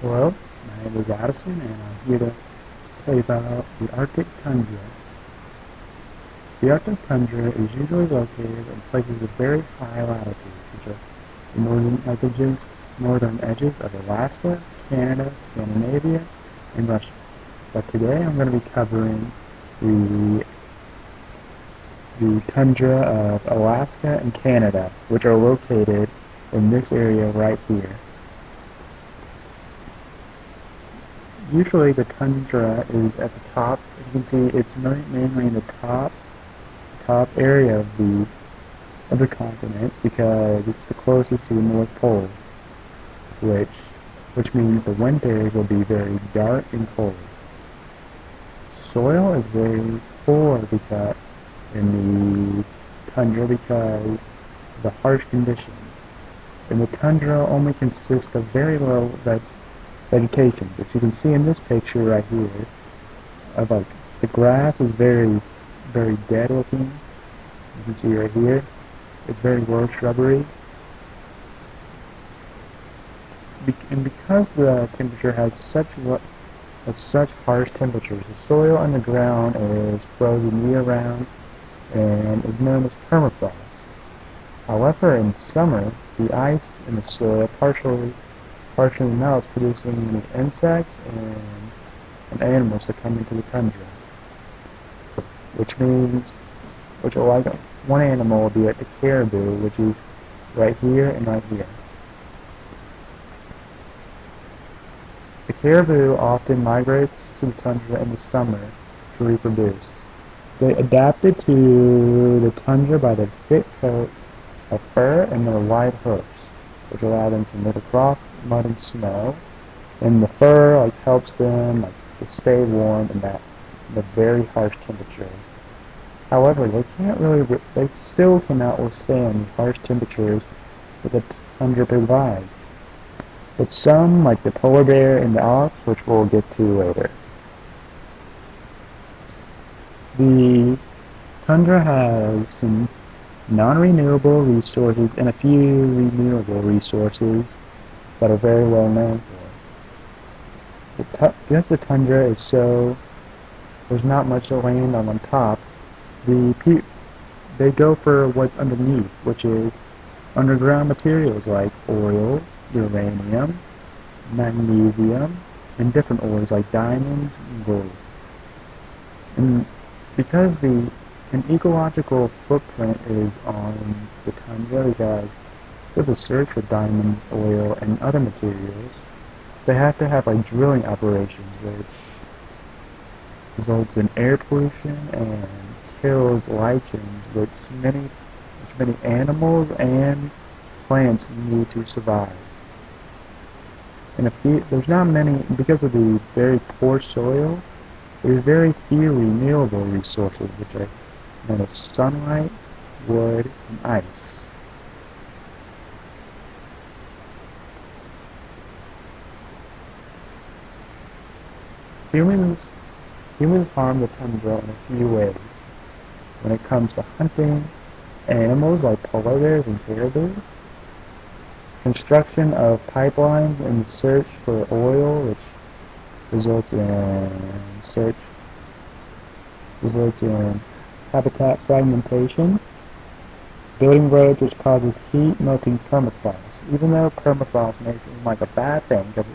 Hello, my name is Addison, and I'm here to tell you about the Arctic Tundra. The Arctic Tundra is usually located in places of very high latitude, which are the northern edges of Alaska, Canada, Scandinavia, and Russia. But today I'm going to be covering the, the tundra of Alaska and Canada, which are located in this area right here. Usually the tundra is at the top. As you can see, it's mainly in the top area of the continent because it's the closest to the North Pole, which means the winters will be very dark and cold. Soil is very poor because in the tundra because of the harsh conditions. And the tundra only consists of very low vegetation, which you can see in this picture right here. Of like the grass is very dead looking. You can see right here. It's very low shrubbery. And because the temperature has such harsh temperatures, the soil underground is frozen year-round and is known as permafrost. However, in summer, the ice in the soil partially melts, producing many insects and animals to come into the tundra, like one animal will be at the caribou, which is right here and right here. The caribou often migrates to the tundra in the summer to reproduce. They adapted to the tundra by their thick coats of fur and their wide hoofs, which allow them to move across mud and snow. And the fur helps them to stay warm in the very harsh temperatures. However, they still cannot withstand the harsh temperatures that the tundra provides. But some, like the polar bear and the ox, which we'll get to later. The tundra has some non-renewable resources and a few renewable resources that are very well known for. Because the tundra is there's not much land on top, they go for what's underneath, which is underground materials like oil, uranium, magnesium, and different ores like diamonds and gold. And because an ecological footprint is on the tundra, because for the search for diamonds, oil, and other materials, they have to have drilling operations, which results in air pollution and kills lichens, which many animals and plants need to survive. And there's not many, because of the very poor soil, there's very few renewable resources, which are known as sunlight, wood, and ice. Humans harm the tundra in a few ways. When it comes to hunting animals like polar bears and caribou, construction of pipelines in the search for oil, which results in habitat fragmentation, building roads, which causes heat melting permafrost. Even though permafrost may seem like a bad thing because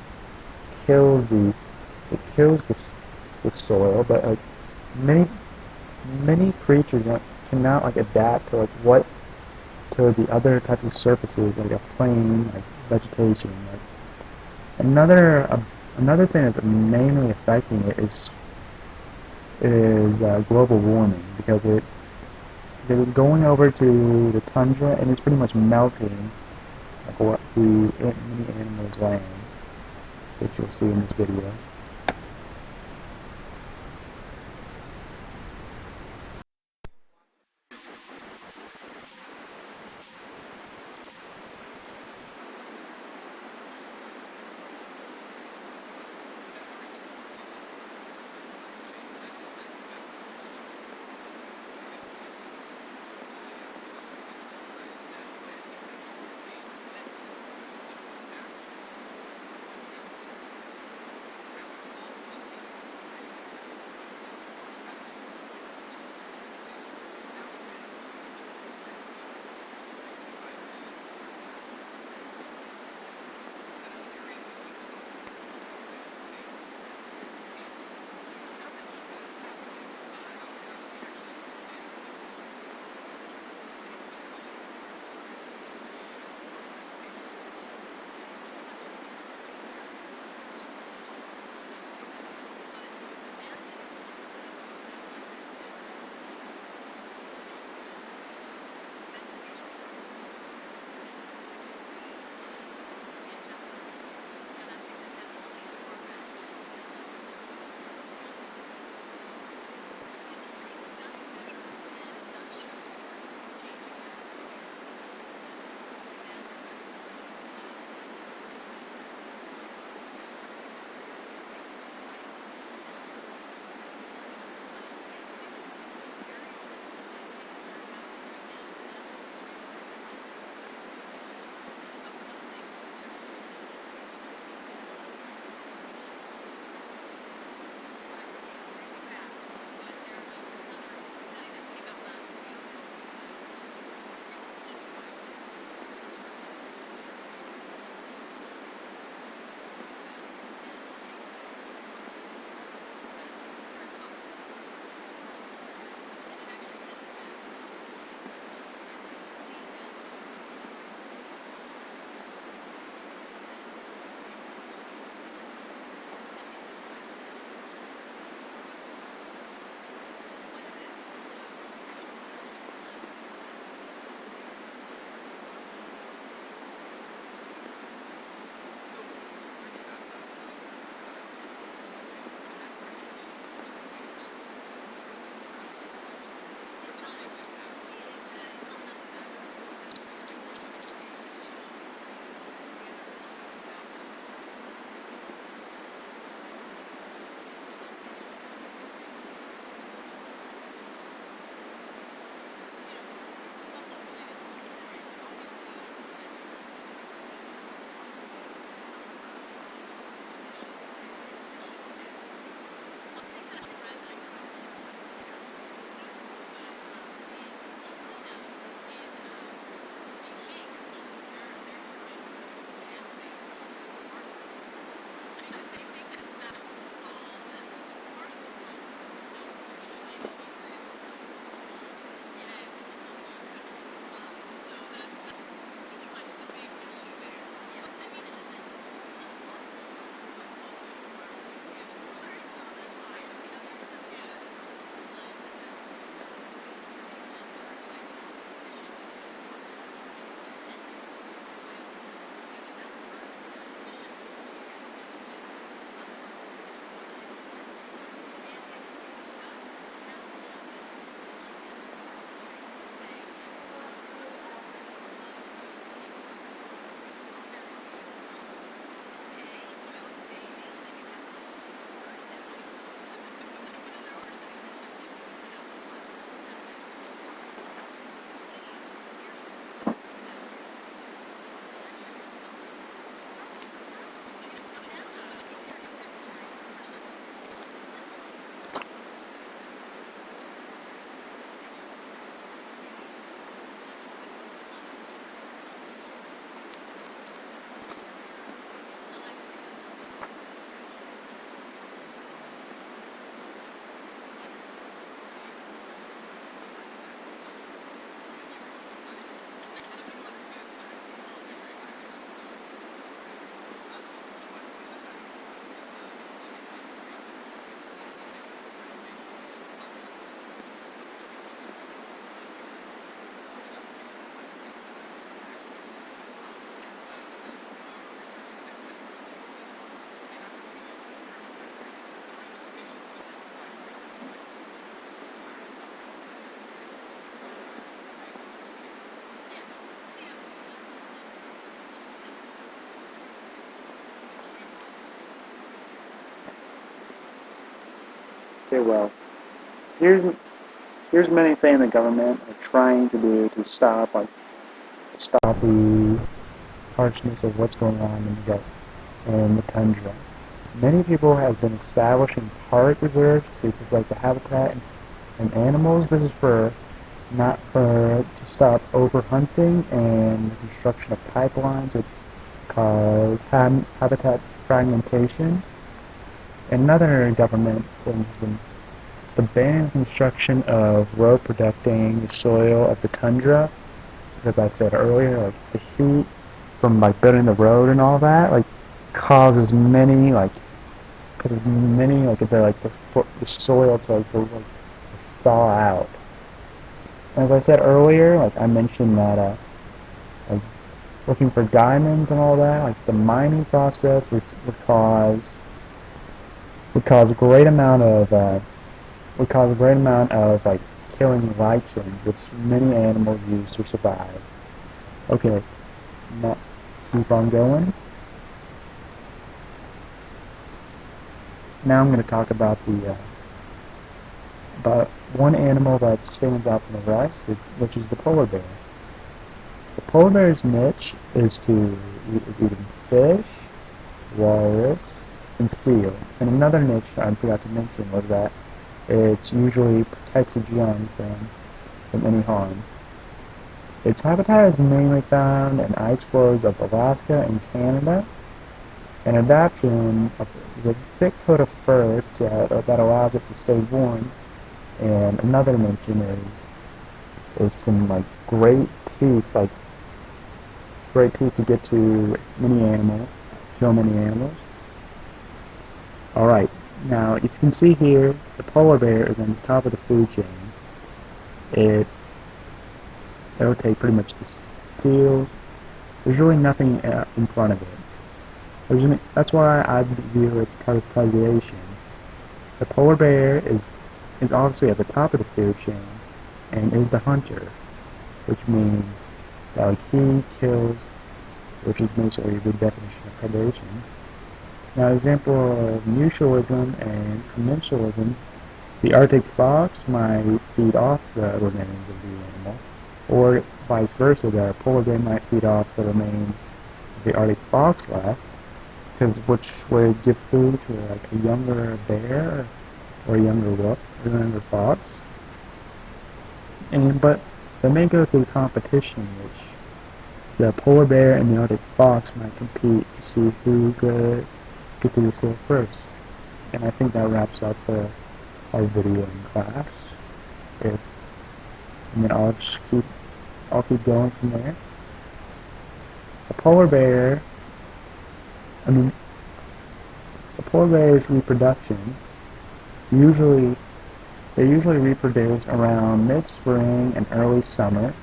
it kills the soil, but many creatures cannot adapt to the other types of surfaces like a plain vegetation. Another thing that's mainly affecting it is global warming, because it is going over to the tundra and it's pretty much melting what many animals land, which you'll see in this video. Okay, well, here's here's many things the government are trying to do to stop the harshness of what's going on in the tundra. Many people have been establishing park reserves to protect the habitat and animals. This is for not for to stop overhunting and the construction of pipelines, which cause habitat fragmentation. Another government thing has been to ban construction of road protecting the soil of the tundra. As I said earlier, like the heat from like building the road and all that, like causes many the soil to thaw out. As I said earlier, like I mentioned that like looking for diamonds and all that, like the mining process would cause a great amount of like killing lichens, which many animals use to survive. Okay, now keep on going. Now I'm going to talk about about one animal that stands out from the rest, which is the polar bear. The polar bear's niche is eating fish, walrus, and seal. And another niche I forgot to mention was that it usually protects its young from any harm. Its habitat is mainly found in ice floes of Alaska and Canada. An adaptation is a thick coat of fur that allows it to stay warm. And another mention is some great teeth to get to so many animals. Alright, now if you can see here, the polar bear is on the top of the food chain. It'll take pretty much the seals. There's really nothing in front of it. That's why I view it as part of predation. The polar bear is obviously at the top of the food chain and is the hunter, which means that like he kills, which is basically the definition of predation. Now, example of mutualism and commensalism, the Arctic fox might feed off the remains of the animal, or vice versa, the polar bear might feed off the remains of the Arctic fox left, which would give food to like a younger bear or a younger wolf or a younger fox. But they may go through competition, which the polar bear and the Arctic fox might compete to see who could get to the seal first. And I think that wraps up our video in class. And then I'll keep going from there. The polar bear's reproduction they usually reproduce around mid-spring and early summer.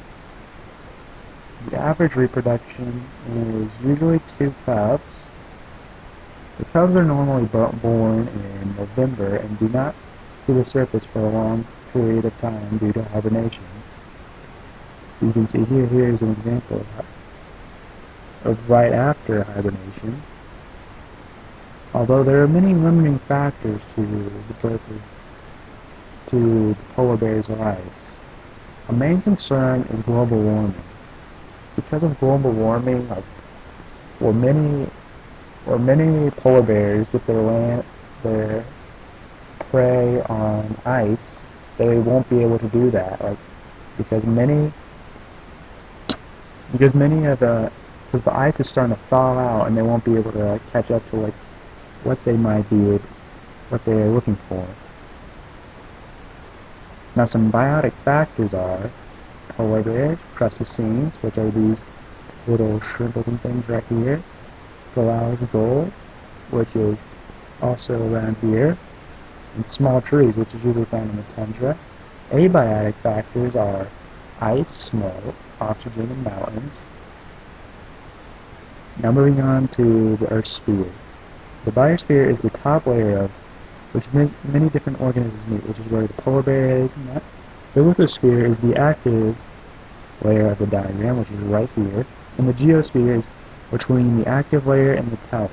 The average reproduction is usually 2 cubs. The cubs are normally born in November and do not see the surface for a long period of time due to hibernation. You can see here is an example of right after hibernation. Although there are many limiting factors to the polar bear's lives, a main concern is global warming. Because of global warming, many polar bears get their prey on ice, they won't be able to do that. Because the ice is starting to thaw out, and they won't be able to catch up to what they're looking for. Now, some biotic factors are polar bears, crustaceans, which are these little shrimp-looking things right here, Galah's gold, which is also around here, and small trees, which is usually found in the tundra. Abiotic factors are ice, snow, oxygen, and mountains. Now moving on to the Earth's sphere. The biosphere is the top layer of which many different organisms meet, which is where the polar bear is, and that. The lithosphere is the active layer of the diagram, which is right here, and the geosphere is between the active layer and the talc.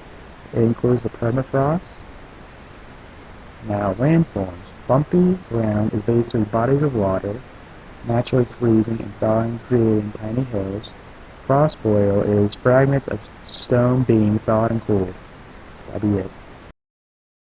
It includes the permafrost. Now, landforms. Bumpy ground is basically bodies of water, naturally freezing and thawing, creating tiny hills. Frost boil is fragments of stone being thawed and cooled. That'd be it.